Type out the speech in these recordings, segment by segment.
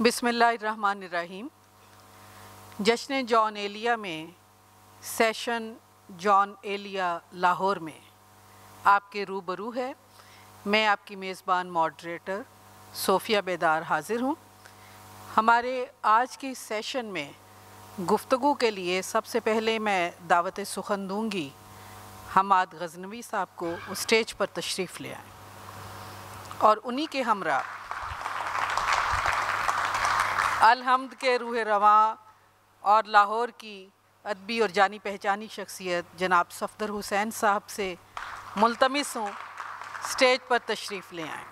بسم اللہ الرحمن الرحیم۔ جشن جان ایلیا میں سیشن جان ایلیا لاہور میں آپ کے روبرو ہے۔ میں آپ کی میزبان ماڈریٹر صوفیہ بیدار حاضر ہوں۔ ہمارے آج کی سیشن میں گفتگو کے لیے سب سے پہلے میں دعوت سخن دوں گی حماد غزنوی صاحب کو، اسٹیج پر تشریف لے آئیں اور انہی کے ہمراہ الحمد کے روح رواں اور لاہور کی ادبی اور جانی پہچانی شخصیت جناب صفدر حسین صاحب سے ملتمس ہوں اسٹیج پر تشریف لے آئیں۔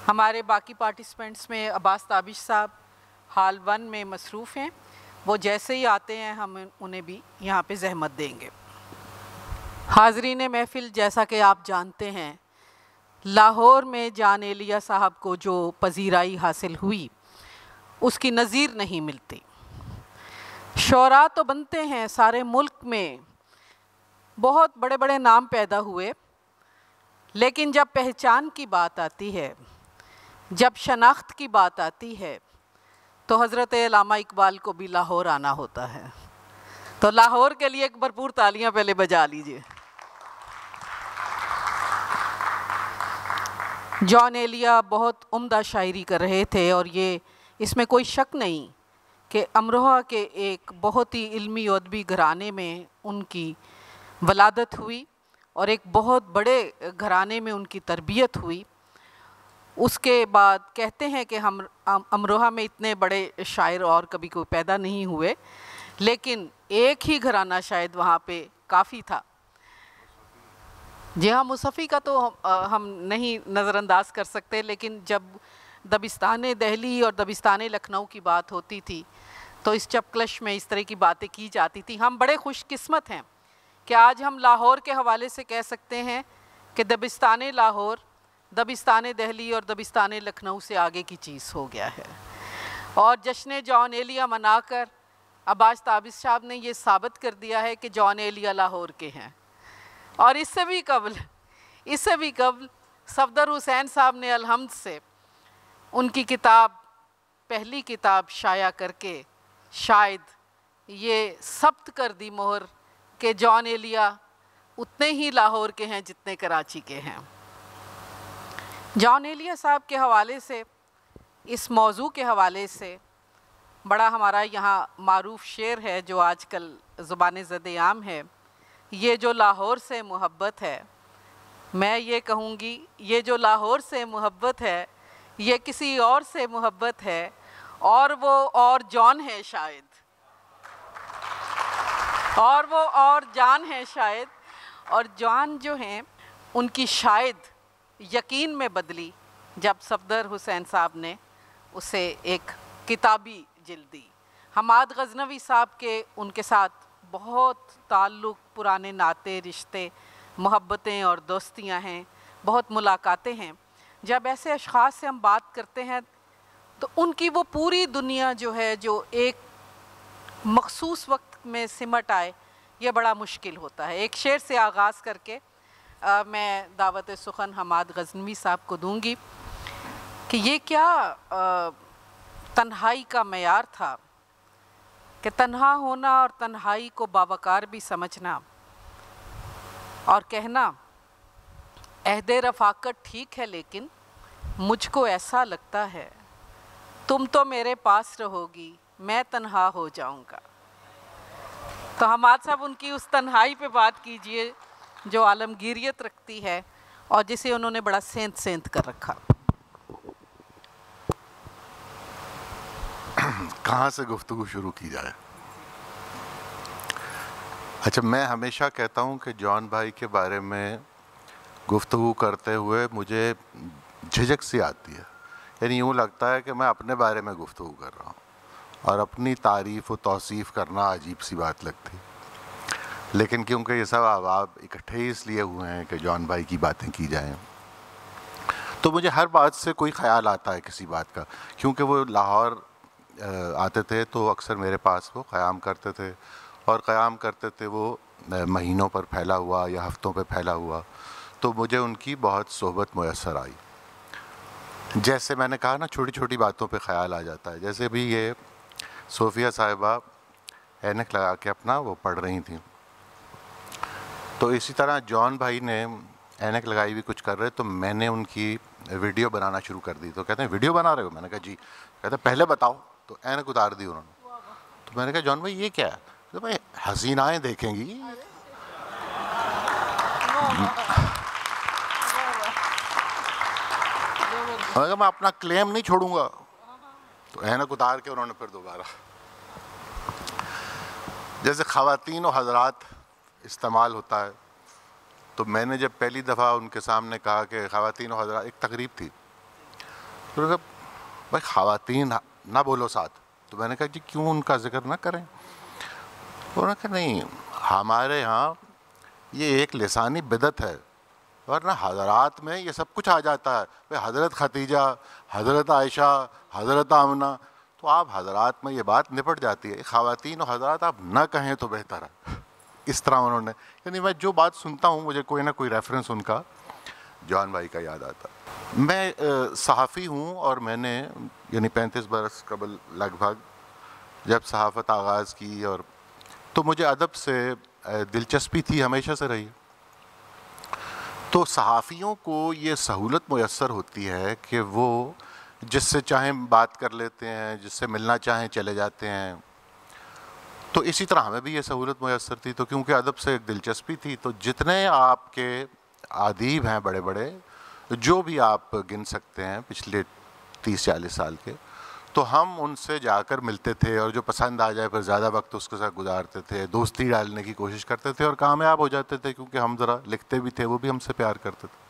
ہمارے باقی پارٹیسپینٹس میں عباس تابش صاحب ہال 1 میں مصروف ہیں، وہ جیسے ہی آتے ہیں ہم انہیں بھی یہاں پہ زحمت دیں گے۔ حاضرین محفل، جیسا کہ آپ جانتے ہیں لاہور میں جان ایلیا صاحب کو جو پذیرائی حاصل ہوئی اس کی نظیر نہیں ملتی۔ شعراء تو بنتے ہیں، سارے ملک میں بہت بڑے بڑے نام پیدا ہوئے، لیکن جب پہچان کی بات آتی ہے، جب شناخت کی بات آتی ہے تو حضرت علامہ اقبال کو بھی لاہور آنا ہوتا ہے۔ تو لاہور کے لیے ایک بھرپور تالیاں پہلے بجا لیجئے۔ جان ایلیا بہت عمدہ شاعری کر رہے تھے اور یہ اس میں کوئی شک نہیں کہ امروہہ کے ایک بہت ہی علمی و ادبی گھرانے میں ان کی ولادت ہوئی اور ایک بہت بڑے گھرانے میں ان کی تربیت ہوئی۔ اس کے بعد کہتے ہیں کہ ہم امروہہ میں اتنے بڑے شاعر اور کبھی کوئی پیدا نہیں ہوئے، لیکن ایک ہی گھرانہ شاید وہاں پہ کافی تھا۔ جی ہاں، مصفی کا تو ہم نہیں نظر انداز کر سکتے، لیکن جب دبستان دہلی اور دبستان لکھنؤ کی بات ہوتی تھی تو اس چپکلش میں اس طرح کی باتیں کی جاتی تھی۔ ہم بڑے خوش قسمت ہیں کہ آج ہم لاہور کے حوالے سے کہہ سکتے ہیں کہ دبستان لاہور دبستان دہلی اور دبستان لکھنؤ سے آگے کی چیز ہو گیا ہے، اور جشن جان ایلیا منا کر عباس تابش صاحب نے یہ ثابت کر دیا ہے کہ جان ایلیا لاہور کے ہیں۔ اور اس سے بھی قبل صفدر حسین صاحب نے الحمد سے ان کی کتاب، پہلی کتاب شائع کر کے شاید یہ ثبت کر دی مہر کہ جان ایلیا اتنے ہی لاہور کے ہیں جتنے کراچی کے ہیں۔ جان ایلیا صاحب کے حوالے سے، اس موضوع کے حوالے سے بڑا ہمارا یہاں معروف شعر ہے جو آج کل زبان زد عام ہے، یہ جو لاہور سے محبت ہے، میں یہ کہوں گی یہ جو لاہور سے محبت ہے یہ کسی اور سے محبت ہے، اور وہ اور جان ہے شاید، اور وہ اور جان ہے شاید، اور جان جو ہیں ان کی شاید یقین میں بدلی جب صفدر حسین صاحب نے اسے ایک کتابی جلد دی۔ حماد غزنوی صاحب کے ان کے ساتھ بہت تعلق، پرانے ناطے، رشتے، محبتیں اور دوستیاں ہیں، بہت ملاقاتیں ہیں۔ جب ایسے اشخاص سے ہم بات کرتے ہیں تو ان کی وہ پوری دنیا جو ہے جو ایک مخصوص وقت میں سمٹ آئے، یہ بڑا مشکل ہوتا ہے۔ ایک شعر سے آغاز کر کے میں دعوت سخن حماد غزنوی صاحب کو دوں گی کہ یہ کیا تنہائی کا معیار تھا کہ تنہا ہونا اور تنہائی کو باوقار بھی سمجھنا اور کہنا عہد رفاقت ٹھیک ہے لیکن مجھ کو ایسا لگتا ہے تم تو میرے پاس رہو گی میں تنہا ہو جاؤں گا۔ تو حماد صاحب ان کی اس تنہائی پہ بات کیجئے جو عالمگیریت رکھتی ہے اور جسے انہوں نے بڑا سینت کر رکھا۔ کہاں سے گفتگو شروع کی جائے؟ اچھا، میں ہمیشہ کہتا ہوں کہ جان بھائی کے بارے میں گفتگو کرتے ہوئے مجھے جھجک سی آتی ہے، یعنی یوں لگتا ہے کہ میں اپنے بارے میں گفتگو کر رہا ہوں اور اپنی تعریف و توصیف کرنا عجیب سی بات لگتی، لیکن کیونکہ یہ سب احباب اکٹھے ہی اس لیے ہوئے ہیں کہ جان بھائی کی باتیں کی جائیں، تو مجھے ہر بات سے کوئی خیال آتا ہے کسی بات کا، کیونکہ وہ لاہور آتے تھے تو اکثر میرے پاس وہ قیام کرتے تھے، اور قیام کرتے تھے وہ مہینوں پر پھیلا ہوا یا ہفتوں پہ پھیلا ہوا، تو مجھے ان کی بہت صحبت میسر آئی۔ جیسے میں نے کہا نا چھوٹی چھوٹی باتوں پہ خیال آ جاتا ہے. جیسے بھی یہ صوفیہ صاحبہ اینک لگا کے اپنا وہ پڑھ رہی تھیں, تو اسی طرح جان بھائی نے اینک لگائی ہوئی کچھ کر رہے, تو میں نے ان کی ویڈیو بنانا شروع کر دی. تو کہتے ہیں ویڈیو بنا رہے ہو؟ میں نے کہا جی. کہتے ہیں پہلے بتاؤ. تو اینک اتار دی انہوں نے. تو میں نے کہا جان بھائی یہ کیا ہے؟ تو بھائی حسینائیں دیکھیں گی. میں نے کہا میں اپنا کلیم نہیں چھوڑوں گا. تو اینک اتار کے انہوں نے پھر دوبارہ. جیسے خواتین و حضرات استعمال ہوتا ہے, تو میں نے جب پہلی دفعہ ان کے سامنے کہا کہ خواتین و حضرات, ایک تقریب تھی, تو انہوں نے کہا بھائی خواتین نہ بولو ساتھ. تو میں نے کہا جی کیوں ان کا ذکر نہ کریں؟ انہوں نے کہا نہیں, ہمارے ہاں یہ ایک لسانی بدعت ہے, ورنہ حضرات میں یہ سب کچھ آ جاتا ہے. بھائی حضرت ختیجہ, حضرت عائشہ, حضرت آمنہ, تو آپ حضرات میں یہ بات نپٹ جاتی ہے. خواتین و حضرات آپ نہ کہیں تو بہتر ہے. اس طرح انہوں نے, یعنی میں جو بات سنتا ہوں مجھے کوئی نہ کوئی ریفرنس ان کا جان بھائی کا یاد آتا. میں صحافی ہوں, اور میں نے یعنی 35 برس قبل لگ بھگ جب صحافت آغاز کی, اور تو مجھے ادب سے دلچسپی تھی, ہمیشہ سے رہی. تو صحافیوں کو یہ سہولت میسر ہوتی ہے کہ وہ جس سے چاہیں بات کر لیتے ہیں, جس سے ملنا چاہیں چلے جاتے ہیں. تو اسی طرح ہمیں بھی یہ سہولت میسر تھی. تو کیونکہ ادب سے ایک دلچسپی تھی, تو جتنے آپ کے ادیب ہیں بڑے بڑے, جو بھی آپ گن سکتے ہیں پچھلے 30-40 سال کے, تو ہم ان سے جا کر ملتے تھے, اور جو پسند آ جائے پھر زیادہ وقت اس کے ساتھ گزارتے تھے, دوستی ڈالنے کی کوشش کرتے تھے, اور کامیاب ہو جاتے تھے, کیونکہ ہم ذرا لکھتے بھی تھے, وہ بھی ہم سے پیار کرتے تھے.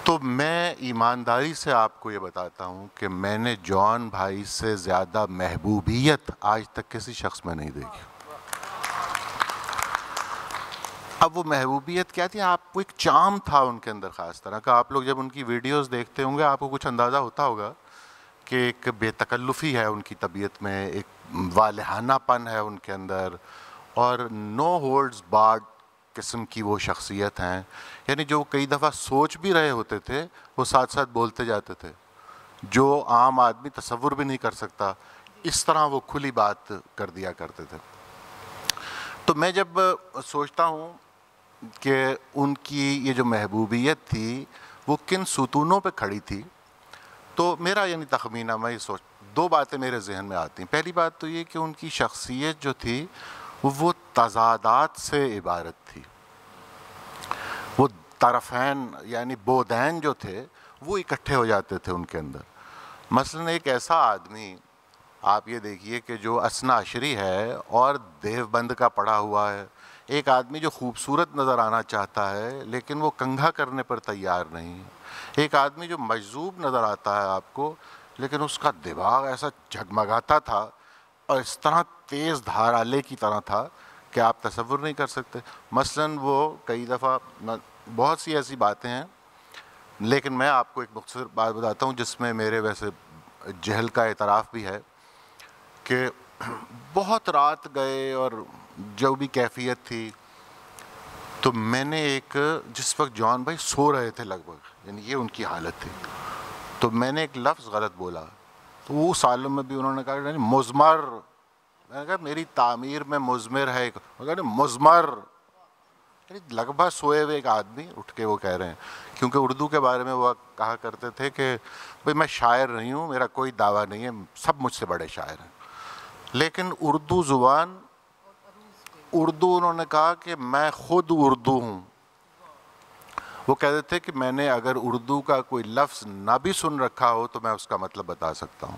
تو میں ایمانداری سے آپ کو یہ بتاتا ہوں کہ میں نے جان بھائی سے زیادہ محبوبیت آج تک کسی شخص میں نہیں دیکھی. اب وہ محبوبیت کیا تھی؟ آپ کو ایک چام تھا ان کے اندر خاص طرح کا. آپ لوگ جب ان کی ویڈیوز دیکھتے ہوں گے آپ کو کچھ اندازہ ہوتا ہوگا کہ ایک بے تکلفی ہے ان کی طبیعت میں, ایک والہانہ پن ہے ان کے اندر, اور نو ہولڈز بارڈ قسم کی وہ شخصیت ہیں. یعنی جو کئی دفعہ سوچ بھی رہے ہوتے تھے وہ ساتھ ساتھ بولتے جاتے تھے, جو عام آدمی تصور بھی نہیں کر سکتا. اس طرح وہ کھلی بات کر دیا کرتے تھے. تو میں جب سوچتا ہوں کہ ان کی یہ جو محبوبیت تھی وہ کن ستونوں پہ کھڑی تھی, تو میرا یعنی تخمینہ, میں یہ سوچ, 2 باتیں میرے ذہن میں آتی ہیں. پہلی بات تو یہ کہ ان کی شخصیت جو تھی وہ تضادات سے عبارت تھی. وہ طرفین یعنی بودین جو تھے وہ اکٹھے ہو جاتے تھے ان کے اندر. مثلاً ایک ایسا آدمی آپ یہ دیکھیے کہ جو اثنا عشری ہے اور دیوبند کا پڑھا ہوا ہے, ایک آدمی جو خوبصورت نظر آنا چاہتا ہے لیکن وہ کنگھا کرنے پر تیار نہیں, ایک آدمی جو مجذوب نظر آتا ہے آپ کو لیکن اس کا دماغ ایسا جھگمگاتا تھا اور اس طرح تیز دھار آلے کی طرح تھا کہ آپ تصور نہیں کر سکتے. مثلاً وہ کئی دفعہ, بہت سی ایسی باتیں ہیں, لیکن میں آپ کو ایک مختصر بات بتاتا ہوں جس میں میرے ویسے جہل کا اعتراف بھی ہے, کہ بہت رات گئے اور جو بھی کیفیت تھی, تو میں نے ایک, جس وقت جان بھائی سو رہے تھے لگ بھگ, یعنی یہ ان کی حالت تھی, تو میں نے ایک لفظ غلط بولا. تو وہ اس عالم میں بھی انہوں نے کہا مزمر. میں نے کہا میری تعمیر میں مزمر ہے, مزمر. لگ بھگ سوئے ہوئے ایک آدمی اٹھ کے وہ کہہ رہے ہیں, کیونکہ اردو کے بارے میں وہ کہا کرتے تھے کہ بھئی میں شاعر نہیں ہوں, میرا کوئی دعویٰ نہیں ہے, سب مجھ سے بڑے شاعر ہیں, لیکن اردو زبان, اردو انہوں نے کہا کہ میں خود اردو ہوں. وہ کہتے تھے کہ میں نے اگر اردو کا کوئی لفظ نہ بھی سن رکھا ہو تو میں اس کا مطلب بتا سکتا ہوں.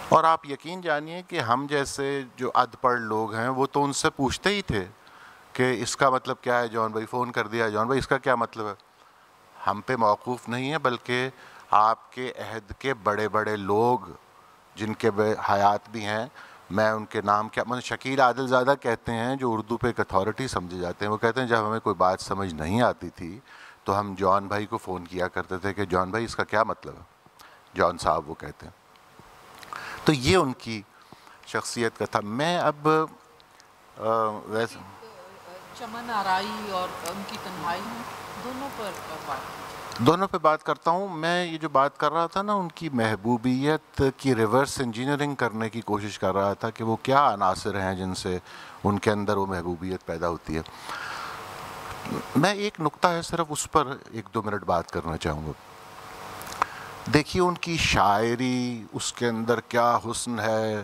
اور آپ یقین جانیے کہ ہم جیسے جو اد پڑھ لوگ ہیں وہ تو ان سے پوچھتے ہی تھے کہ اس کا مطلب کیا ہے. جان بھائی فون کر دیا, جان بھائی اس کا کیا مطلب ہے. ہم پہ موقوف نہیں ہے, بلکہ آپ کے عہد کے بڑے بڑے لوگ جن کے حیات بھی ہیں, میں ان کے نام کیا, مطلب شکیل عادل زادہ کہتے ہیں, جو اردو پہ ایک اتھارٹی سمجھے جاتے ہیں. وہ کہتے ہیں جب ہمیں کوئی بات سمجھ نہیں آتی تھی تو ہم جان بھائی کو فون کیا کرتے تھے کہ جان بھائی اس کا کیا مطلب ہے. جان صاحب وہ کہتے ہیں. تو یہ ان کی شخصیت کا تھا. میں اب چمن آرائی اور ان کی تنہائی دونوں پر بات. دونوں پہ بات کرتا ہوں. میں یہ جو بات کر رہا تھا نا، ان کی محبوبیت کی ریورس انجینئرنگ کرنے کی کوشش کر رہا تھا کہ وہ کیا عناصر ہیں جن سے ان کے اندر وہ محبوبیت پیدا ہوتی ہے. میں ایک نقطہ ہے صرف اس پر 1-2 منٹ بات کرنا چاہوں گا. دیکھیے ان کی شاعری، اس کے اندر کیا حسن ہے،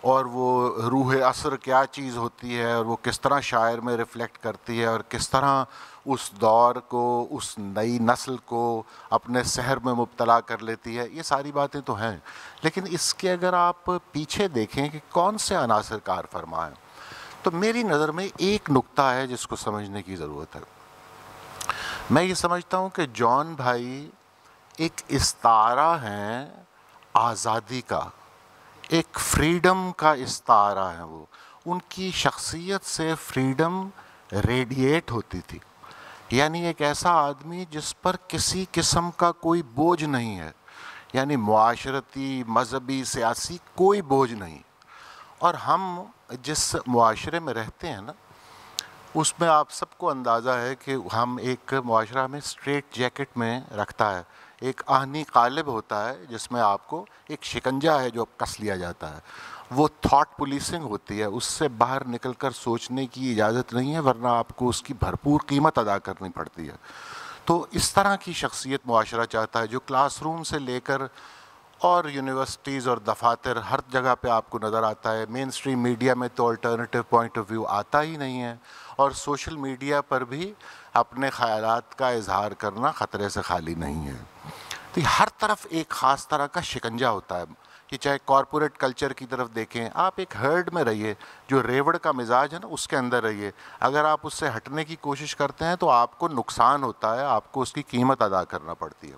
اور وہ روح عصر کیا چیز ہوتی ہے، اور وہ کس طرح شاعر میں ریفلیکٹ کرتی ہے، اور کس طرح اس دور کو، اس نئی نسل کو اپنے سحر میں مبتلا کر لیتی ہے. یہ ساری باتیں تو ہیں، لیکن اس کے اگر آپ پیچھے دیکھیں کہ کون سے عناصر کار فرما ہیں، تو میری نظر میں ایک نقطہ ہے جس کو سمجھنے کی ضرورت ہے. میں یہ سمجھتا ہوں کہ جان بھائی ایک استعارہ ہیں آزادی کا، ایک فریڈم کا استعارہ ہے. وہ ان کی شخصیت سے فریڈم ریڈیٹ ہوتی تھی. یعنی ایک ایسا آدمی جس پر کسی قسم کا کوئی بوجھ نہیں ہے، یعنی معاشرتی، مذہبی، سیاسی کوئی بوجھ نہیں. اور ہم جس معاشرے میں رہتے ہیں نا، اس میں آپ سب کو اندازہ ہے کہ ہم ایک معاشرہ ہمیں اسٹریٹ جیکٹ میں رکھتا ہے. ایک آہنی قالب ہوتا ہے جس میں آپ کو ایک شکنجہ ہے جو کس لیا جاتا ہے. وہ تھاٹ پولیسنگ ہوتی ہے، اس سے باہر نکل کر سوچنے کی اجازت نہیں ہے، ورنہ آپ کو اس کی بھرپور قیمت ادا کرنی پڑتی ہے. تو اس طرح کی شخصیت معاشرہ چاہتا ہے جو کلاس روم سے لے کر اور یونیورسٹیز اور دفاتر ہر جگہ پہ آپ کو نظر آتا ہے. مین اسٹریم میڈیا میں تو الٹرنیٹیو پوائنٹ آف ویو آتا ہی نہیں ہے، اور سوشل میڈیا پر بھی اپنے خیالات کا اظہار کرنا خطرے سے خالی نہیں ہے. تو ہر طرف ایک خاص طرح کا شکنجہ ہوتا ہے. کہ چاہے کارپوریٹ کلچر کی طرف دیکھیں، آپ ایک ہرڈ میں رہیے، جو ریوڑ کا مزاج ہے نا اس کے اندر رہیے. اگر آپ اس سے ہٹنے کی کوشش کرتے ہیں تو آپ کو نقصان ہوتا ہے، آپ کو اس کی قیمت ادا کرنا پڑتی ہے.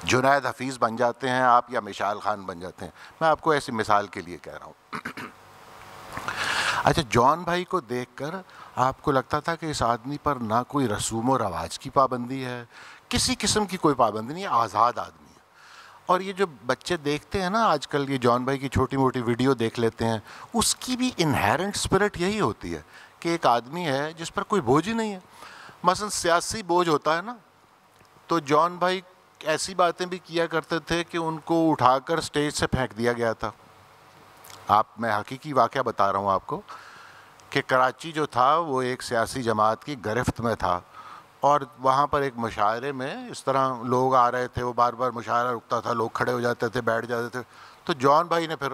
جنید حفیظ بن جاتے ہیں آپ، یا مشال خان بن جاتے ہیں. میں آپ کو ایسی مثال کے لیے کہہ رہا ہوں. اچھا، جان بھائی کو دیکھ کر آپ کو لگتا تھا کہ اس آدمی پر نہ کوئی رسوم و رواج کی پابندی ہے، کسی قسم کی کوئی پابندی نہیں، آزاد آدمی ہے. اور یہ جو بچے دیکھتے ہیں نا آج کل، یہ جان بھائی کی چھوٹی موٹی ویڈیو دیکھ لیتے ہیں، اس کی بھی انہیرنٹ اسپرٹ یہی ہوتی ہے کہ ایک آدمی ہے جس پر کوئی بوجھ ہی نہیں ہے. مثلا سیاسی بوجھ ہوتا ہے نا، تو جان بھائی ایسی باتیں بھی کیا کرتے تھے کہ ان کو اٹھا کر اسٹیج سے پھینک دیا گیا تھا. میں حقیقی واقعہ بتا رہا ہوں آپ کو کہ کراچی جو تھا وہ ایک سیاسی جماعت کی گرفت میں تھا، اور وہاں پر ایک مشاعرے میں اس طرح لوگ آ رہے تھے، وہ بار بار مشاعرہ رکتا تھا، لوگ کھڑے ہو جاتے تھے، بیٹھ جاتے تھے. تو جان بھائی نے پھر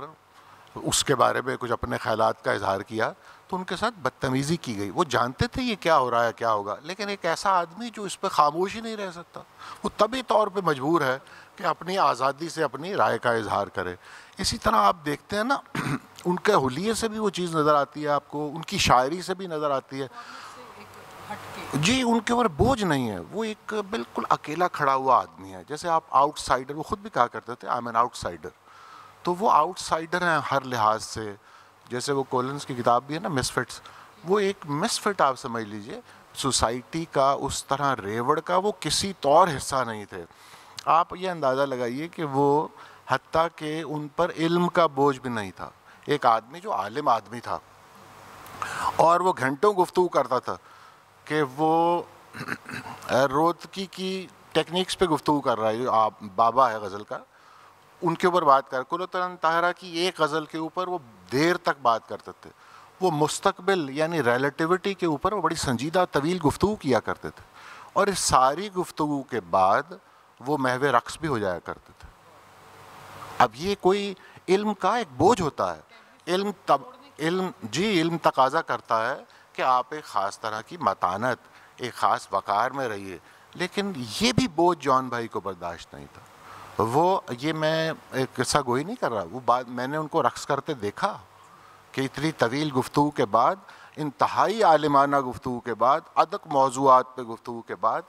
اس کے بارے میں کچھ اپنے خیالات کا اظہار کیا، تو ان کے ساتھ بدتمیزی کی گئی. وہ جانتے تھے یہ کیا ہو رہا ہے، کیا ہوگا، لیکن ایک ایسا آدمی جو اس پہ خاموش ہی نہیں رہ سکتا، وہ طبی طور پہ مجبور ہے کہ اپنی آزادی سے اپنی رائے کا اظہار کرے. اسی طرح آپ دیکھتے ہیں نا، ان کے حلیے سے بھی وہ چیز نظر آتی ہے آپ کو، ان کی شاعری سے بھی نظر آتی ہے. جی، ان کے اوپر بوجھ نہیں ہے، وہ ایک بالکل اکیلا کھڑا ہوا آدمی ہے. جیسے آپ آؤٹ سائڈر، وہ خود بھی کہا کرتے تھے I am an out cider. تو وہ آؤٹ سائڈر ہیں ہر لحاظ سے. جیسے وہ کولنز کی کتاب بھی ہے نا، مس فٹس، وہ ایک مس فٹ آپ سمجھ لیجئے. سوسائٹی کا اس طرح ریوڑ کا وہ کسی طور حصہ نہیں تھے. آپ یہ اندازہ لگائیے کہ وہ حتیٰ کہ ان پر علم کا بوجھ بھی نہیں تھا. ایک آدمی جو عالم آدمی تھا، اور وہ گھنٹوں گفتگو کرتا تھا کہ وہ رودکی کی ٹیکنیکس پہ گفتگو کر رہا ہے. جو آپ بابا ہے غزل کا، ان کے اوپر بات کر، کلوترن طاہرہ کی ایک غزل کے اوپر وہ دیر تک بات کرتے تھے. وہ مستقبل یعنی ریلیٹیوٹی کے اوپر وہ بڑی سنجیدہ طویل گفتگو کیا کرتے تھے، اور اس ساری گفتگو کے بعد وہ محو رقص بھی ہو جایا کرتے تھے. اب یہ کوئی علم کا ایک بوجھ ہوتا ہے، علم تقاضا کرتا ہے کہ آپ ایک خاص طرح کی متانت، ایک خاص وقار میں رہیے. لیکن یہ بھی بوجھ جان بھائی کو برداشت نہیں تھا. وہ یہ میں ایک قصہ گوئی نہیں کر رہا، وہ بات میں نے ان کو رقص کرتے دیکھا کہ اتنی طویل گفتگو کے بعد، انتہائی عالمانہ گفتگو کے بعد، ادق موضوعات پہ گفتگو کے بعد،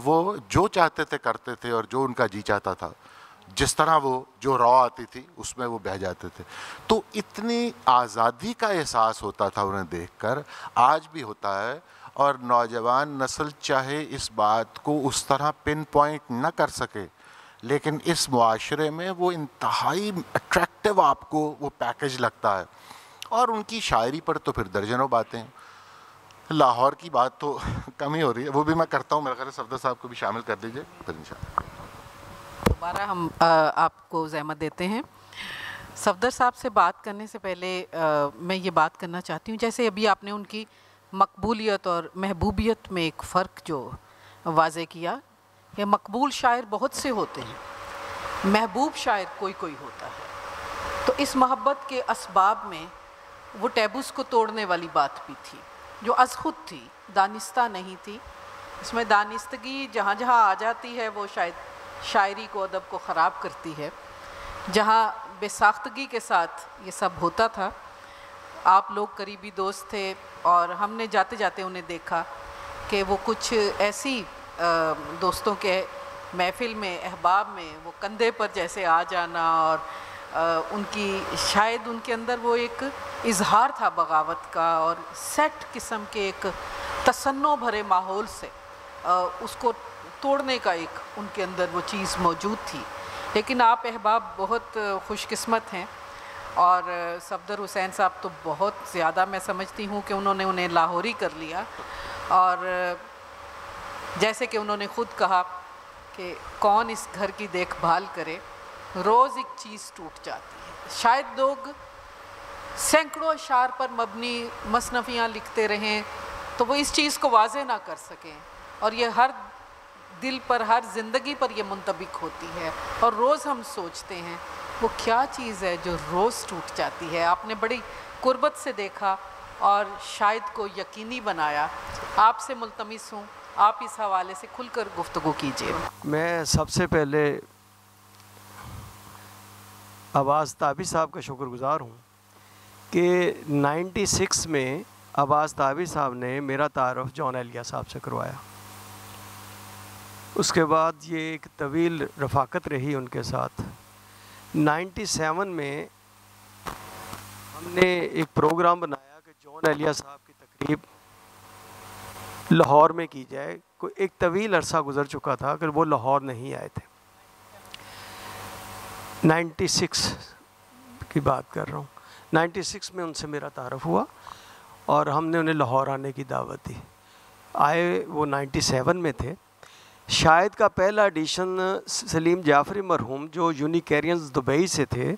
وہ جو چاہتے تھے کرتے تھے، اور جو ان کا جی چاہتا تھا، جس طرح وہ جو رو آتی تھی اس میں وہ بہہ جاتے تھے. تو اتنی آزادی کا احساس ہوتا تھا انہیں دیکھ کر، آج بھی ہوتا ہے. اور نوجوان نسل چاہے اس بات کو اس طرح پن پوائنٹ نہ کر سکے، لیکن اس معاشرے میں وہ انتہائی اٹریکٹیو آپ کو وہ پیکج لگتا ہے. اور ان کی شاعری پر تو پھر درجنوں باتیں. لاہور کی بات تو کم ہی ہو رہی ہے، وہ بھی میں کرتا ہوں، میرا خیال ہے صفدر صاحب کو بھی شامل کر دیجیے پھر انشاءاللہ دوبارہ ہم آپ کو زحمت دیتے ہیں. صفدر صاحب سے بات کرنے سے پہلے میں یہ بات کرنا چاہتی ہوں، جیسے ابھی آپ نے ان کی مقبولیت اور محبوبیت میں ایک فرق جو واضح کیا کہ مقبول شاعر بہت سے ہوتے ہیں، محبوب شاعر کوئی کوئی ہوتا ہے. تو اس محبت کے اسباب میں وہ ٹیبوز کو توڑنے والی بات بھی تھی جو از خود تھی، دانستہ نہیں تھی. اس میں دانستگی جہاں جہاں آ جاتی ہے وہ شاید شاعری کو، ادب کو خراب کرتی ہے. جہاں بے ساختگی کے ساتھ یہ سب ہوتا تھا، آپ لوگ قریبی دوست تھے اور ہم نے جاتے جاتے انہیں دیکھا کہ وہ کچھ ایسی دوستوں کے محفل میں، احباب میں وہ کندھے پر جیسے آ جانا، اور ان کی شاید ان کے اندر وہ ایک اظہار تھا بغاوت کا، اور سیٹ قسم کے ایک تصنع بھرے ماحول سے اس کو توڑنے کا ایک ان کے اندر وہ چیز موجود تھی. لیکن آپ احباب بہت خوش قسمت ہیں، اور صفدر حسین صاحب تو بہت زیادہ میں سمجھتی ہوں کہ انہوں نے انہیں لاہوری کر لیا. اور جیسے کہ انہوں نے خود کہا کہ کون اس گھر کی دیکھ بھال کرے، روز ایک چیز ٹوٹ جاتی ہے. شاید لوگ سینکڑوں اشعار پر مبنی مصنفیاں لکھتے رہیں تو وہ اس چیز کو واضح نہ کر سکیں، اور یہ ہر دل پر، ہر زندگی پر یہ منطبق ہوتی ہے. اور روز ہم سوچتے ہیں وہ کیا چیز ہے جو روز ٹوٹ جاتی ہے. آپ نے بڑی قربت سے دیکھا اور شاید کو یقینی بنایا. آپ سے ملتمس ہوں آپ اس حوالے سے کھل کر گفتگو کیجیے. میں سب سے پہلے عباس تابی صاحب کا شکر گزار ہوں کہ 96 میں عباس تابی صاحب نے میرا تعارف جون ایلیا صاحب سے کروایا. اس کے بعد یہ ایک طویل رفاقت رہی ان کے ساتھ. 97 میں ہم نے ایک پروگرام بنایا کہ جون ایلیا صاحب کی تقریب لاہور میں کی جائے. کوئی ایک طویل عرصہ گزر چکا تھا کہ وہ لاہور نہیں آئے تھے. 96 کی بات کر رہا ہوں. 96 میں ان سے میرا تعارف ہوا اور ہم نے انہیں لاہور آنے کی دعوت دی. آئے وہ 97 میں تھے. شاید کا پہلا ایڈیشن سلیم جعفری مرحوم جو یونیکیرینز دبئی سے تھے،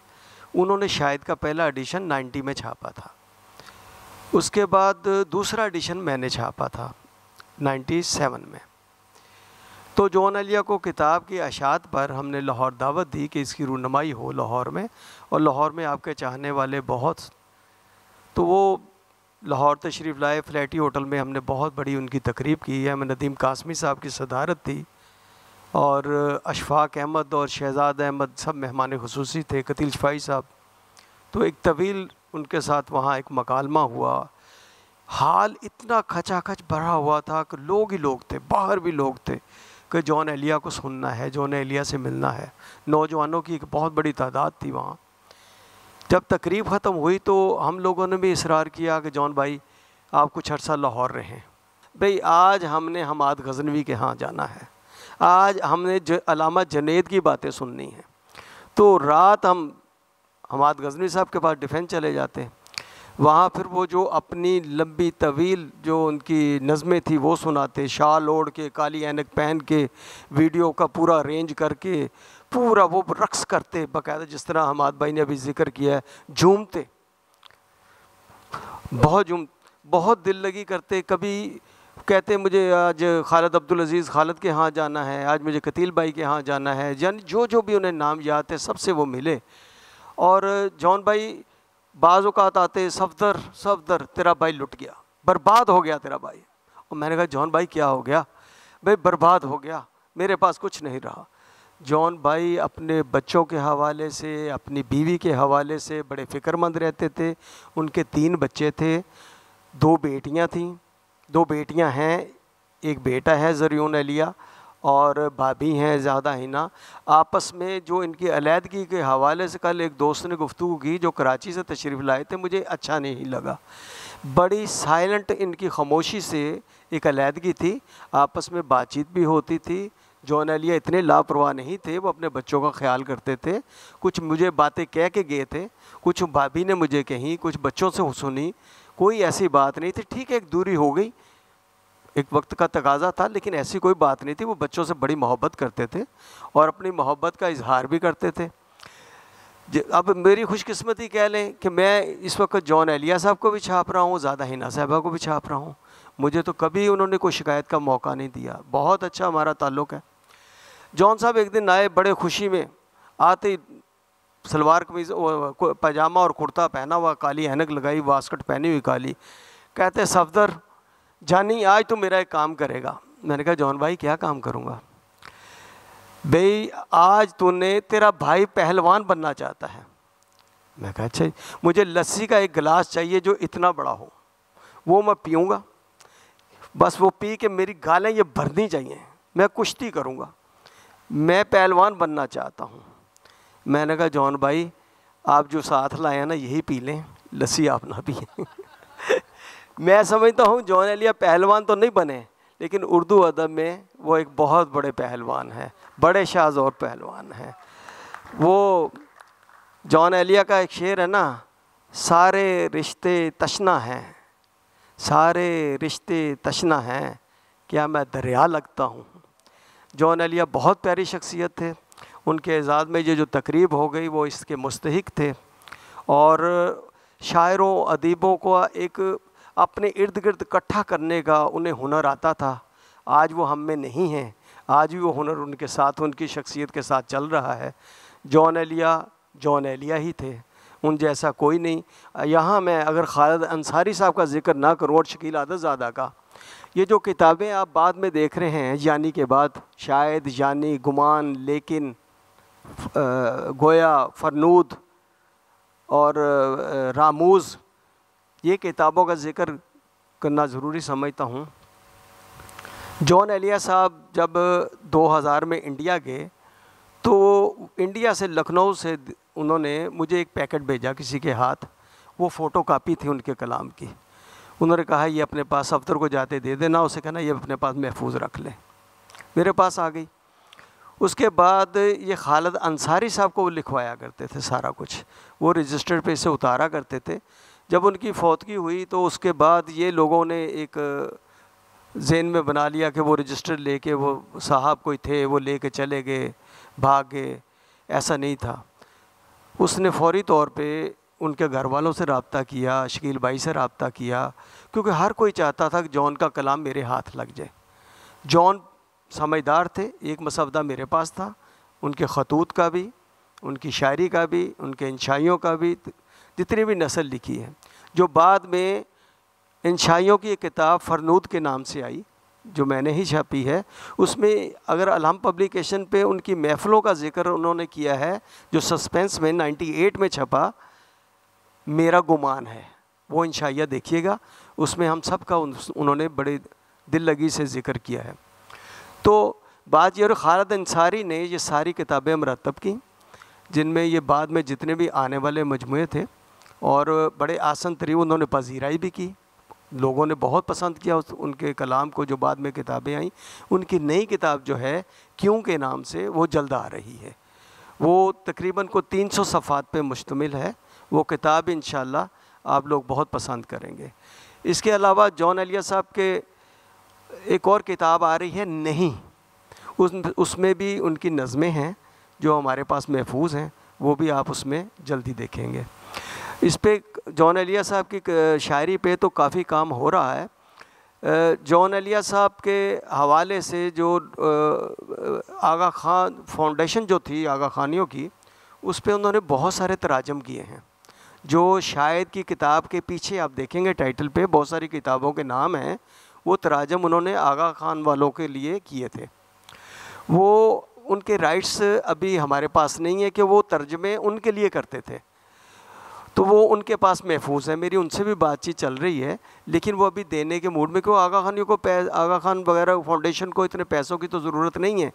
انہوں نے شاید کا پہلا ایڈیشن 90 میں چھاپا تھا. اس کے بعد دوسرا ایڈیشن میں نے چھاپا تھا 97 میں. تو جون ایلیا کو کتاب کی اشاعت پر ہم نے لاہور دعوت دی کہ اس کی رونمائی ہو لاہور میں، اور لاہور میں آپ کے چاہنے والے بہت. تو وہ لاہور تشریف لائے. فلیٹی ہوٹل میں ہم نے بہت بڑی ان کی تقریب کی. احمد ندیم قاسمی صاحب کی صدارت تھی، اور اشفاق احمد اور شہزاد احمد سب مہمان خصوصی تھے، قتیل شفائی صاحب. تو ایک طویل ان کے ساتھ وہاں ایک مکالمہ ہوا. حال اتنا کھچا کھچ بھرا ہوا تھا کہ لوگ ہی لوگ تھے، باہر بھی لوگ تھے کہ جون ایلیا کو سننا ہے، جون ایلیا سے ملنا ہے. نوجوانوں کی ایک بہت بڑی تعداد تھی وہاں. جب تقریب ختم ہوئی تو ہم لوگوں نے بھی اصرار کیا کہ جون بھائی آپ کچھ عرصہ لاہور رہیں. بھئی آج ہم نے حماد غزنوی کے ہاں جانا ہے، آج ہم نے علامہ جنید کی باتیں سننی ہیں. تو رات ہم حماد غزنوی صاحب کے پاس ڈیفینس چلے جاتے ہیں. وہاں پھر وہ جو اپنی لمبی طویل جو ان کی نظمیں تھی وہ سناتے، شال اوڑھ کے، کالی اینک پہن کے، ویڈیو کا پورا رینج کر کے پورا وہ رقص کرتے باقاعدہ، جس طرح حماد بھائی نے ابھی ذکر کیا ہے، جھومتے، بہت دل لگی کرتے. کبھی کہتے مجھے آج خالد عبدالعزیز خالد کے ہاں جانا ہے، آج مجھے قتیل بھائی کے ہاں جانا ہے. یعنی جو بھی انہیں نام یاد ہے سب سے وہ ملے. اور جون بھائی بعض اوقات آتے، صفدر تیرا بھائی لٹ گیا، برباد ہو گیا تیرا بھائی. اور میں نے کہا جون بھائی کیا ہو گیا؟ بھائی برباد ہو گیا، میرے پاس کچھ نہیں رہا. جون بھائی اپنے بچوں کے حوالے سے، اپنی بیوی کے حوالے سے بڑے فکر مند رہتے تھے. ان کے 3 بچے تھے، 2 بیٹیاں تھیں، 2 بیٹیاں ہیں، ایک بیٹا ہے زریون ایلیا، اور بھابھی ہیں زیادہ ہینا. آپس میں جو ان کی علیحدگی کے حوالے سے کل ایک دوست نے گفتگو کی جو کراچی سے تشریف لائے تھے، مجھے اچھا نہیں لگا. بڑی سائلنٹ ان کی خاموشی سے ایک علیحدگی تھی، آپس میں بات چیت بھی ہوتی تھی. جون ایلیا اتنے لاپرواہ نہیں تھے، وہ اپنے بچوں کا خیال کرتے تھے. کچھ مجھے باتیں کہہ کے گئے تھے، کچھ بھابھی نے مجھے کہیں، کچھ بچوں سے سنی، کوئی ایسی بات نہیں تھی. ٹھیک ہے ایک دوری ہو گئی, ایک وقت کا تقاضا تھا, لیکن ایسی کوئی بات نہیں تھی. وہ بچوں سے بڑی محبت کرتے تھے اور اپنی محبت کا اظہار بھی کرتے تھے. اب میری خوش قسمتی کہہ لیں کہ میں اس وقت جان ایلیا صاحب کو بھی چھاپ رہا ہوں, زادہ حنا صاحبہ کو بھی چھاپ رہا ہوں. مجھے تو کبھی انہوں نے کوئی شکایت کا موقع نہیں دیا, بہت اچھا ہمارا تعلق ہے. جان صاحب ایک دن آئے بڑے خوشی میں, آتے ہی سلوار قمیض پاجامہ اور کرتا پہنا ہوا, کالی اینک لگائی, واسکٹ پہنی ہوئی کالی, کہتے صفدر جانی آج تو میرا ایک کام کرے گا. میں نے کہا جان بھائی کیا کام کروں گا؟ بھئی آج تو نے تیرا بھائی پہلوان بننا چاہتا ہے. میں کہا اچھا, مجھے لسی کا ایک گلاس چاہیے جو اتنا بڑا ہو, وہ میں پیوں گا, بس وہ پی کے میری گالیں یہ بھرنی چاہیے, میں کشتی کروں گا, میں پہلوان بننا چاہتا ہوں. میں نے کہا جان بھائی آپ جو ساتھ لائے ہیں نا یہی پی لیں, لسی آپ نہ پئیں. میں سمجھتا ہوں جان ایلیا پہلوان تو نہیں بنے, لیکن اردو ادب میں وہ ایک بہت بڑے پہلوان ہیں, بڑے شاذور پہلوان ہیں. وہ جان ایلیا کا ایک شعر ہے نا, سارے رشتے تشنا ہیں, سارے رشتے تشنا ہیں, کیا میں دریا لگتا ہوں. جان ایلیا بہت پیاری شخصیت تھے. ان کے اعزاز میں یہ جو تقریب ہو گئی وہ اس کے مستحق تھے, اور شاعروں ادیبوں کو ایک اپنے ارد گرد اکٹھا کرنے کا انہیں ہنر آتا تھا. آج وہ ہم میں نہیں ہیں, آج بھی وہ ہنر ان کے ساتھ, ان کی شخصیت کے ساتھ چل رہا ہے. جان ایلیا ہی تھے, ان جیسا کوئی نہیں. یہاں میں اگر خالد انصاری صاحب کا ذکر نہ کروں اور شکیل عادت زادہ کا, یہ جو کتابیں آپ بعد میں دیکھ رہے ہیں, یعنی کے بعد شاید, یعنی, گمان, لیکن, گویا, فرنود اور راموز, یہ کتابوں کا ذکر کرنا ضروری سمجھتا ہوں. جان ایلیا صاحب جب 2000 میں انڈیا گئے تو انڈیا سے لکھنؤ سے انہوں نے مجھے ایک پیکٹ بھیجا کسی کے ہاتھ, وہ فوٹو کاپی تھی ان کے کلام کی. انہوں نے کہا یہ اپنے پاس صفدر کو جاتے دے دینا, اسے کہنا یہ اپنے پاس محفوظ رکھ لیں. میرے پاس آ گئی. اس کے بعد یہ خالد انصاری صاحب کو وہ لکھوایا کرتے تھے سارا کچھ, وہ رجسٹر پہ اسے اتارا کرتے تھے. جب ان کی فوتگی ہوئی تو اس کے بعد یہ لوگوں نے ایک ذہن میں بنا لیا کہ وہ رجسٹر لے کے, وہ صاحب کوئی تھے وہ لے کے چلے گئے, بھاگ گئے. ایسا نہیں تھا. اس نے فوری طور پہ ان کے گھر والوں سے رابطہ کیا, شکیل بھائی سے رابطہ کیا, کیونکہ ہر کوئی چاہتا تھا کہ جان کا کلام میرے ہاتھ لگ جائے. جان سمجھدار تھے, ایک مسودہ میرے پاس تھا, ان کے خطوط کا بھی, ان کی شاعری کا بھی, ان کے انشائیوں کا بھی, جتنی بھی نثر لکھی ہے. جو بعد میں انشائیوں کی ایک کتاب فرنود کے نام سے آئی جو میں نے ہی چھاپی ہے, اس میں اگر الہم پبلیکیشن پہ ان کی محفلوں کا ذکر انہوں نے کیا ہے, جو سسپینس میں 98 میں چھپا, میرا گمان ہے, وہ انشائیہ دیکھیے گا, اس میں ہم سب کا انہوں نے بڑے دل لگی سے ذکر کیا ہے. تو بات یہ, اور خالد انصاری نے یہ ساری کتابیں مرتب کی, جن میں یہ بعد میں جتنے بھی آنے والے مجموعے تھے, اور بڑے آسن طریق انہوں نے پذیرائی بھی کی. لوگوں نے بہت پسند کیا ان کے کلام کو. جو بعد میں کتابیں آئیں, ان کی نئی کتاب جو ہے کیوں کے نام سے, وہ جلد آ رہی ہے. وہ تقریباً کو 300 صفحات پہ مشتمل ہے. وہ کتاب انشاءاللہ آپ لوگ بہت پسند کریں گے. اس کے علاوہ جان ایلیا صاحب کے ایک اور کتاب آ رہی ہے نہیں, اس میں بھی ان کی نظمیں ہیں جو ہمارے پاس محفوظ ہیں, وہ بھی آپ اس میں جلدی دیکھیں گے. اس پہ جان ایلیا صاحب کی شاعری پہ تو کافی کام ہو رہا ہے. جان ایلیا صاحب کے حوالے سے جو آغا خان فاؤنڈیشن جو تھی آغا خانیوں کی, اس پہ انہوں نے بہت سارے تراجم کیے ہیں. جو شاید کی کتاب کے پیچھے آپ دیکھیں گے ٹائٹل پہ بہت ساری کتابوں کے نام ہیں, وہ تراجم انہوں نے آغا خان والوں کے لیے کیے تھے. وہ ان کے رائٹس ابھی ہمارے پاس نہیں ہے کہ وہ ترجمے ان کے لیے کرتے تھے, تو وہ ان کے پاس محفوظ ہے. میری ان سے بھی بات چیت چل رہی ہے, لیکن وہ ابھی دینے کے موڈ میں, کہ آغا خانیوں کو آغا خان وغیرہ فاؤنڈیشن کو اتنے پیسوں کی تو ضرورت نہیں ہے,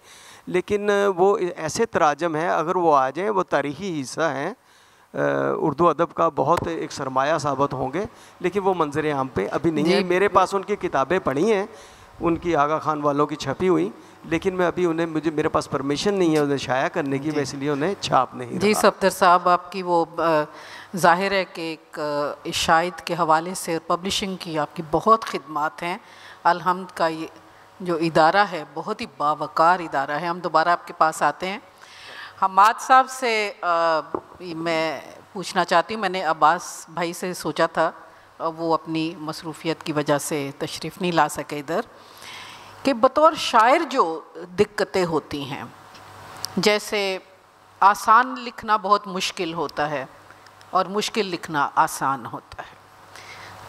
لیکن وہ ایسے تراجم ہیں اگر وہ آ جائیں, وہ تاریخی حصہ ہیں اردو ادب کا, بہت ایک سرمایہ ثابت ہوں گے, لیکن وہ منظر عام پہ ابھی نہیں ہے. میرے پاس ان کی کتابیں پڑھی ہیں, ان کی آغا خان والوں کی چھپی ہوئی، لیکن میں ابھی انہیں میرے پاس پرمیشن نہیں ہے انہیں شائع کرنے کی، میں اس لیے انہیں چھاپ نہیں رہا۔ جی صفدر صاحب، آپ کی وہ ظاہر ہے کہ ایک عشائد کے حوالے سے پبلشنگ کی آپ کی بہت خدمات ہیں۔ الحمد کا یہ جو ادارہ ہے بہت ہی باوقار ادارہ ہے۔ ہم دوبارہ آپ کے پاس آتے ہیں۔ حماد صاحب سے میں پوچھنا چاہتی ہوں، میں نے عباس بھائی سے سوچا تھا، وہ اپنی مصروفیت کی وجہ سے تشریف نہیں لا سکے ادھر، کہ بطور شاعر جو دقتیں ہوتی ہیں، جیسے آسان لکھنا بہت مشکل ہوتا ہے اور مشکل لکھنا آسان ہوتا ہے،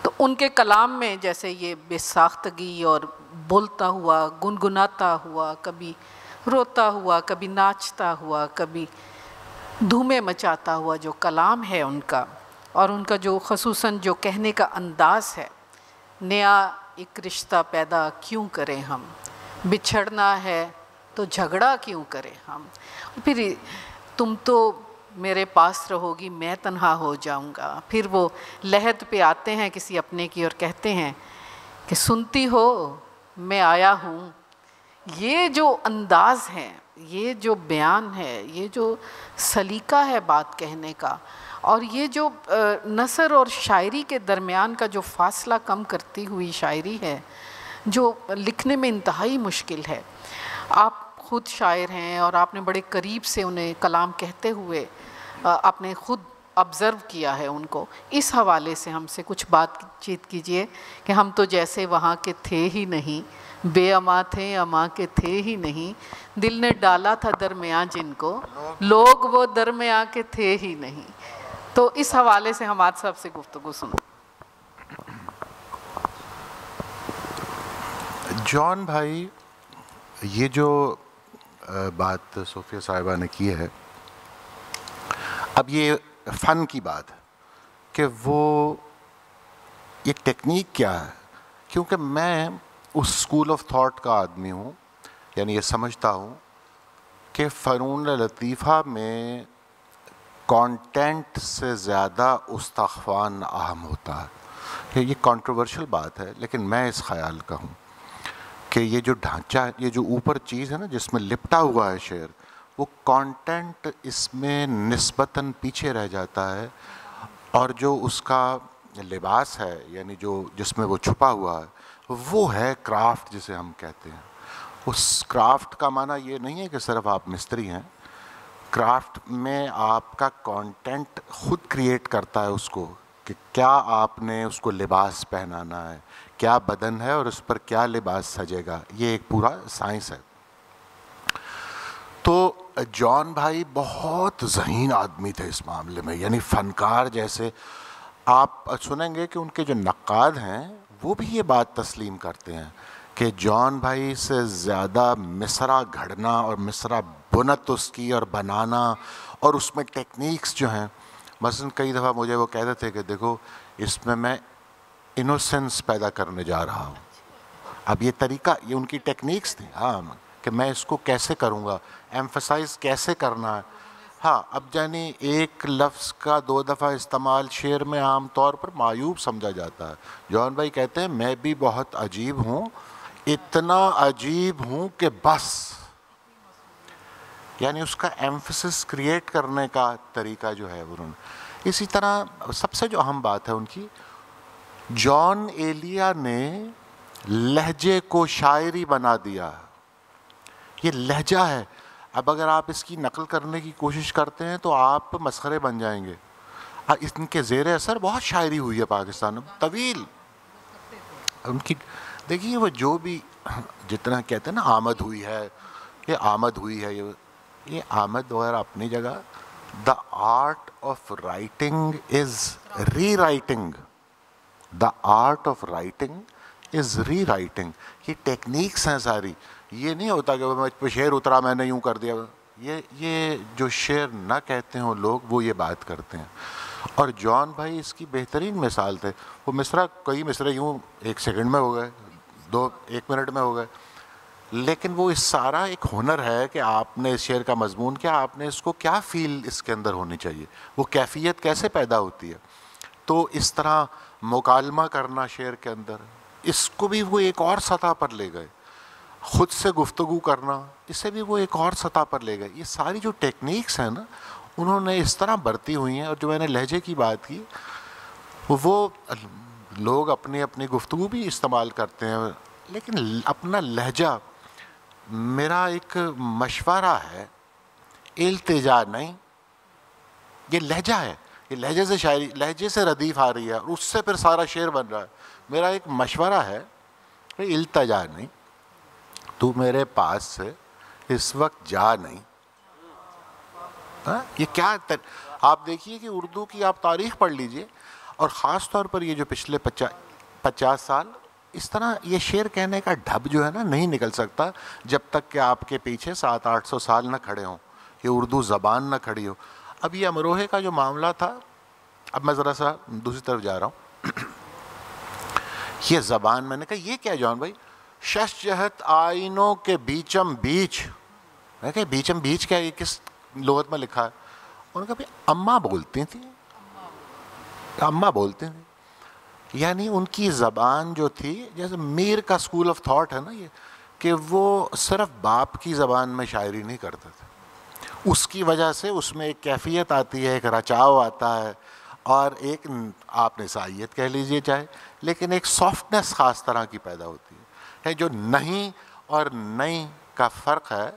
تو ان کے کلام میں جیسے یہ بے ساختگی اور بولتا ہوا، گنگناتا ہوا، کبھی روتا ہوا، کبھی ناچتا ہوا، کبھی دھومیں مچاتا ہوا جو کلام ہے ان کا، اور ان کا جو خصوصاً جو کہنے کا انداز ہے، نیا ایک رشتہ پیدا کیوں کریں ہم، بچھڑنا ہے تو جھگڑا کیوں کریں ہم، پھر تم تو میرے پاس رہو گی میں تنہا ہو جاؤں گا، پھر وہ لحد پہ آتے ہیں کسی اپنے کی اور کہتے ہیں کہ سنتی ہو میں آیا ہوں۔ یہ جو انداز ہے، یہ جو بیان ہے، یہ جو سلیقہ ہے بات کہنے کا، اور یہ جو نثر اور شاعری کے درمیان کا جو فاصلہ کم کرتی ہوئی شاعری ہے، جو لکھنے میں انتہائی مشکل ہے۔ آپ خود شاعر ہیں اور آپ نے بڑے قریب سے انہیں کلام کہتے ہوئے آپ نے خود آبزرو کیا ہے ان کو، اس حوالے سے ہم سے کچھ بات چیت کیجئے کہ ہم تو جیسے وہاں کے تھے ہی نہیں، بے اماں تھے اماں کے تھے ہی نہیں، دل نے ڈالا تھا درمیاں جن کو، لوگ وہ درمیاں کے تھے ہی نہیں۔ تو اس حوالے سے حماد صاحب سے گفتگو سنو۔ جان بھائی، یہ جو بات صوفیہ صاحبہ نے کی ہے، اب یہ فن کی بات ہے کہ وہ یہ ٹیکنیک کیا ہے، کیونکہ میں اس اسکول آف تھاٹ کا آدمی ہوں، یعنی یہ سمجھتا ہوں کہ فنون لطیفہ میں کانٹینٹ سے زیادہ استخوان اہم ہوتا ہے۔ یہ کانٹروورشل بات ہے، لیکن میں اس خیال کا ہوں کہ یہ جو ڈھانچہ ہے، یہ جو اوپر چیز ہے نا جس میں لپٹا ہوا ہے شعر، وہ کانٹینٹ اس میں نسبتاً پیچھے رہ جاتا ہے، اور جو اس کا لباس ہے، یعنی جو جس میں وہ چھپا ہوا ہے، وہ ہے کرافٹ جسے ہم کہتے ہیں۔ اس کرافٹ کا معنی یہ نہیں ہے کہ صرف آپ مستری ہیں، کرافٹ میں آپ کا کانٹینٹ خود کریٹ کرتا ہے اس کو، کہ کیا آپ نے اس کو لباس پہنانا ہے، کیا بدن ہے اور اس پر کیا لباس سجے گا، یہ ایک پورا سائنس ہے۔ تو جان بھائی بہت ذہین آدمی تھے اس معاملے میں، یعنی فنکار جیسے۔ آپ سنیں گے کہ ان کے جو نقاد ہیں وہ بھی یہ بات تسلیم کرتے ہیں کہ جان بھائی سے زیادہ مصرع گھڑنا اور مصرع بنت اس کی اور بنانا، اور اس میں ٹیکنیکس جو ہیں، مثلا کئی دفعہ مجھے وہ کہتے تھے کہ دیکھو اس میں انوسنس پیدا کرنے جا رہا ہوں۔ اب یہ طریقہ، یہ ان کی ٹیکنیکس تھی، ہاں، کہ میں اس کو کیسے کروں گا، ایمفسائز کیسے کرنا ہے۔ ہاں، اب یعنی ایک لفظ کا 2 دفعہ استعمال شعر میں عام طور پر معیوب سمجھا جاتا ہے۔ جان بھائی کہتے ہیں میں بھی بہت عجیب ہوں، اتنا عجیب ہوں کہ بس، یعنی اس کا ایمفسس کریٹ کرنے کا طریقہ جو ہے انہوں نے۔ اسی طرح سب سے جو اہم بات ہے ان کی، جان ایلیا نے لہجے کو شاعری بنا دیا۔ یہ لہجہ ہے، اب اگر آپ اس کی نقل کرنے کی کوشش کرتے ہیں تو آپ مسخرے بن جائیں گے۔ ان کے زیر اثر بہت شاعری ہوئی ہے پاکستان میں، طویل ان کی۔ دیکھیے وہ جو بھی جتنا کہتے ہیں نا آمد ہوئی ہے، یہ آمد ہوئی ہے، یہ آمد وغیرہ اپنی جگہ۔ The art of writing is rewriting, the art of writing is rewriting. یہ ٹیکنیکس ہیں ساری، یہ نہیں ہوتا کہ مجھ پہ شعر اترا میں نے یوں کر دیا۔ یہ جو شعر نہ کہتے ہیں لوگ وہ یہ بات کرتے ہیں، اور جان بھائی اس کی بہترین مثال تھے۔ وہ مصرع، کئی مصرع یوں 1 سیکنڈ میں ہو گئے، 1 منٹ میں ہو گئے، لیکن وہ اس سارا ایک ہنر ہے کہ آپ نے اس شعر کا مضمون کیا، آپ نے اس کو کیا فیل اس کے اندر ہونی چاہیے، وہ کیفیت کیسے پیدا ہوتی ہے۔ تو اس طرح مکالمہ کرنا شعر کے اندر، اس کو بھی وہ ایک اور سطح پر لے گئے. خود سے گفتگو کرنا اسے بھی وہ ایک اور سطح پر لے گئے. یہ ساری جو ٹیکنیکس ہیں نا انہوں نے اس طرح برتی ہوئی ہیں. اور جو میں نے لہجے کی بات کی وہ لوگ اپنی اپنی گفتگو بھی استعمال کرتے ہیں لیکن اپنا لہجہ میرا ایک مشورہ ہے, التجا نہیں. یہ لہجہ ہے, یہ لہجے سے شاعری, لہجے سے ردیف آ رہی ہے اور اس سے پھر سارا شعر بن رہا ہے. میرا ایک مشورہ ہے, التجا نہیں, تو میرے پاس سے اس وقت جا نہیں. یہ کیا آپ دیکھیے کہ اردو کی آپ تاریخ پڑھ لیجئے اور خاص طور پر یہ جو پچھلے 50 سال اس طرح یہ شعر کہنے کا ڈھب جو ہے نا نہیں نکل سکتا جب تک کہ آپ کے پیچھے 700-800 سال نہ کھڑے ہوں, یہ اردو زبان نہ کھڑی ہو. اب یہ امروہے کا جو معاملہ تھا, اب میں ذرا سا دوسری طرف جا رہا ہوں. یہ زبان, میں نے کہا یہ کیا جان بھائی, شش جہت آئینوں کے بیچم بیچ. میں کہا بیچم بیچ کیا, یہ کس لغت میں لکھا ہے؟ انہوں نے کہا بھائی اماں بولتی تھیں, اماں بولتے ہیں. یعنی ان کی زبان جو تھی, جیسے میر کا اسکول آف تھاٹ ہے نا یہ, کہ وہ صرف باپ کی زبان میں شاعری نہیں کرتے تھے. اس کی وجہ سے اس میں ایک کیفیت آتی ہے, ایک رچاؤ آتا ہے اور ایک آپ نسائیت کہہ لیجئے چاہے, لیکن ایک سافٹنس خاص طرح کی پیدا ہوتی ہے. جو نہیں اور نہیں کا فرق ہے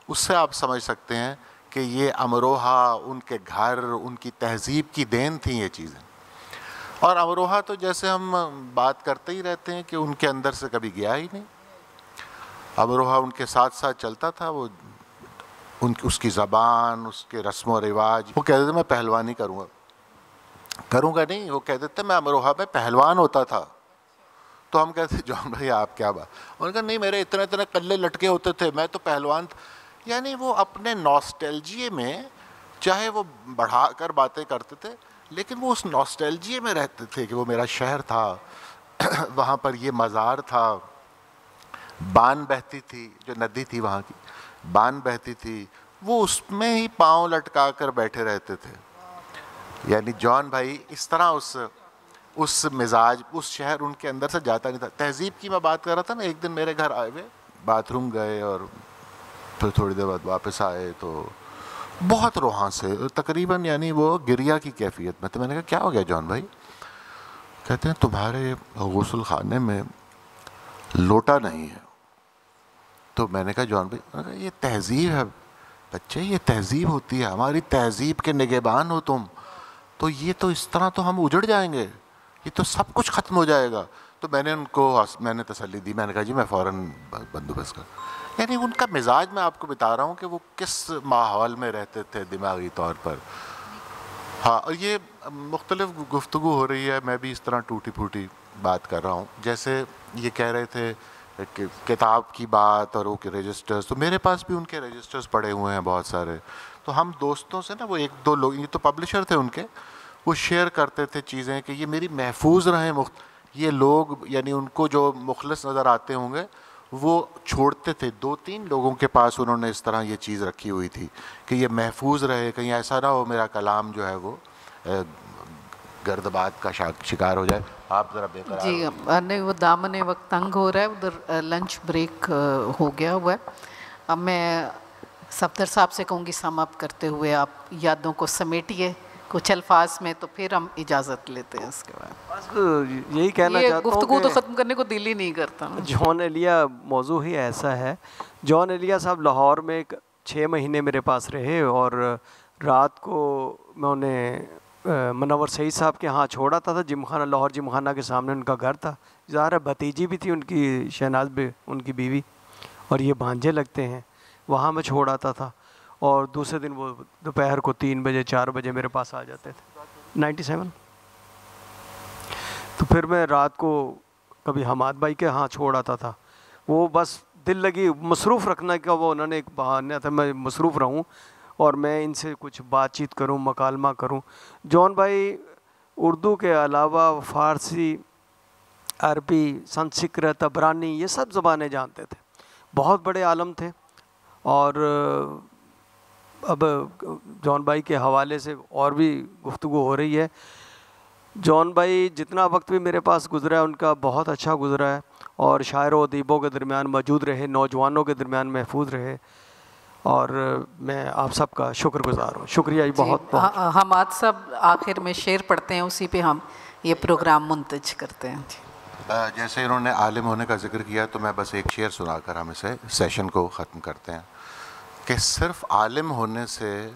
اس سے آپ سمجھ سکتے ہیں کہ یہ امروہہ, ان کے گھر, ان کی تہذیب کی دین تھیں یہ چیزیں. اور امروہہ تو جیسے ہم بات کرتے ہی رہتے ہیں کہ ان کے اندر سے کبھی گیا ہی نہیں. امروہہ ان کے ساتھ ساتھ چلتا تھا, وہ اس کی زبان, اس کے رسم و رواج. وہ کہتے تھے میں پہلوانی کروں گا نہیں, وہ کہتے تھے میں امروہہ میں پہلوان ہوتا تھا. تو ہم کہتے جان بھائی آپ کیا بات, انہوں نے کہا نہیں میرے اتنے کلے لٹکے ہوتے تھے, میں تو پہلوان تھا. یعنی وہ اپنے نوسٹیلجیے میں چاہے وہ بڑھا کر باتیں کرتے تھے لیکن وہ اس نوسٹیلجیے میں رہتے تھے کہ وہ میرا شہر تھا, وہاں پر یہ مزار تھا, بان بہتی تھی, جو ندی تھی وہاں کی بان بہتی تھی, وہ اس میں ہی پاؤں لٹکا کر بیٹھے رہتے تھے. یعنی جان بھائی اس طرح اس مزاج, اس شہر ان کے اندر سے جاتا نہیں تھا. تہذیب کی میں بات کر رہا تھا نا, ایک دن میرے گھر آئے ہوئے, باتھ روم گئے اور پھر تھوڑی دیر بعد واپس آئے تو بہت روحاں سے, تقریباً یعنی وہ گریا کی کیفیت میں. تو میں نے کہا کیا ہو گیا جان بھائی؟ کہتے ہیں تمہارے غسل خانے میں لوٹا نہیں ہے. تو میں نے کہا جان بھائی یہ تہذیب ہے بچے, یہ تہذیب ہوتی ہے, ہماری تہذیب کے نگہبان ہو تم, تو یہ تو اس طرح تو ہم اجڑ جائیں گے, یہ تو سب کچھ ختم ہو جائے گا. تو میں نے تسلی دی, میں نے کہا جی میں فوراً بندوبست کر. یعنی ان کا مزاج میں آپ کو بتا رہا ہوں کہ وہ کس ماحول میں رہتے تھے دماغی طور پر. ہاں, اور یہ مختلف گفتگو ہو رہی ہے, میں بھی اس طرح ٹوٹی پھوٹی بات کر رہا ہوں. جیسے یہ کہہ رہے تھے کہ کتاب کی بات اور وہ کہ رجسٹرز, تو میرے پاس بھی ان کے رجسٹرز پڑے ہوئے ہیں بہت سارے. تو ہم دوستوں سے نا, وہ 1-2 لوگ, یہ تو پبلشر تھے ان کے, وہ شیئر کرتے تھے چیزیں کہ یہ میری محفوظ رہیں. یہ لوگ یعنی ان کو جو مخلص نظر آتے ہوں گے وہ چھوڑتے تھے. 2-3 لوگوں کے پاس انہوں نے اس طرح یہ چیز رکھی ہوئی تھی کہ یہ محفوظ رہے, کہیں ایسا نہ ہو میرا کلام جو ہے وہ گردباد کا شکار ہو جائے. آپ ذرا بے قرار جی نہیں, وہ دامن وقت تنگ ہو رہا ہے, ادھر لنچ بریک ہو گیا ہوا ہے. اب میں صفدر صاحب سے کہوں گی سم اپ کرتے ہوئے آپ یادوں کو سمیٹیے کچھ الفاظ میں, تو پھر ہم اجازت لیتے ہیں. اس کے بعد یہی کہنا چاہتا ہوں, گفتگو تو ختم کرنے کو دل ہی نہیں کرتا. جان ایلیا موضوع ہی ایسا ہے. جان ایلیا صاحب لاہور میں 6 مہینے میرے پاس رہے اور رات کو میں انہیں منور سعید صاحب کے ہاں چھوڑا تھا. جم خانہ, لاہور جم خانہ کے سامنے ان کا گھر تھا. ظاہر ہے بھتیجی بھی تھی ان کی, شہناز بھی ان کی بیوی, اور یہ بھانجے لگتے ہیں. وہاں میں چھوڑ آتا تھا اور دوسرے دن وہ دوپہر کو 3 بجے 4 بجے میرے پاس آ جاتے تھے. 97. تو پھر میں رات کو کبھی حماد بھائی کے ہاں چھوڑ آتا تھا. وہ بس دل لگی مصروف رکھنا کا وہ انہوں نے ایک بہانہ تھا, میں مصروف رہوں اور میں ان سے کچھ بات چیت کروں, مکالمہ کروں. جان بھائی اردو کے علاوہ فارسی, عربی, سنسکرت, عبرانی, یہ سب زبانیں جانتے تھے. بہت بڑے عالم تھے. اور اب جان بھائی کے حوالے سے اور بھی گفتگو ہو رہی ہے. جان بھائی جتنا وقت بھی میرے پاس گزرا ہے ان کا بہت اچھا گزرا ہے، اور شاعروں و ادیبوں کے درمیان موجود رہے، نوجوانوں کے درمیان محفوظ رہے، اور میں آپ سب کا شکر گزار ہوں. شکریہ جی بہت بہت. حماد صاحب آخر میں شعر پڑھتے ہیں، اسی پہ ہم یہ پروگرام منتج کرتے ہیں. جیسے انہوں نے عالم ہونے کا ذکر کیا تو میں بس ایک شعر سنا کر ہم اسے سیشن کو ختم کرتے ہیں کہ صرف عالم ہونے سے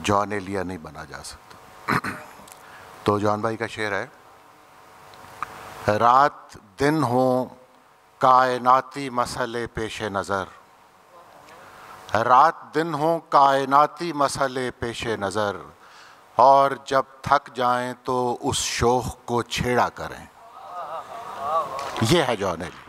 جان ایلیا نہیں بنا جا سکتا. تو جان بھائی کا شعر ہے: رات دن ہوں کائناتی مسئلے پیش نظر، رات دن ہوں کائناتی مسئلے پیش نظر، اور جب تھک جائیں تو اس شوق کو چھیڑا کریں. یہ ہے جان ایلیا.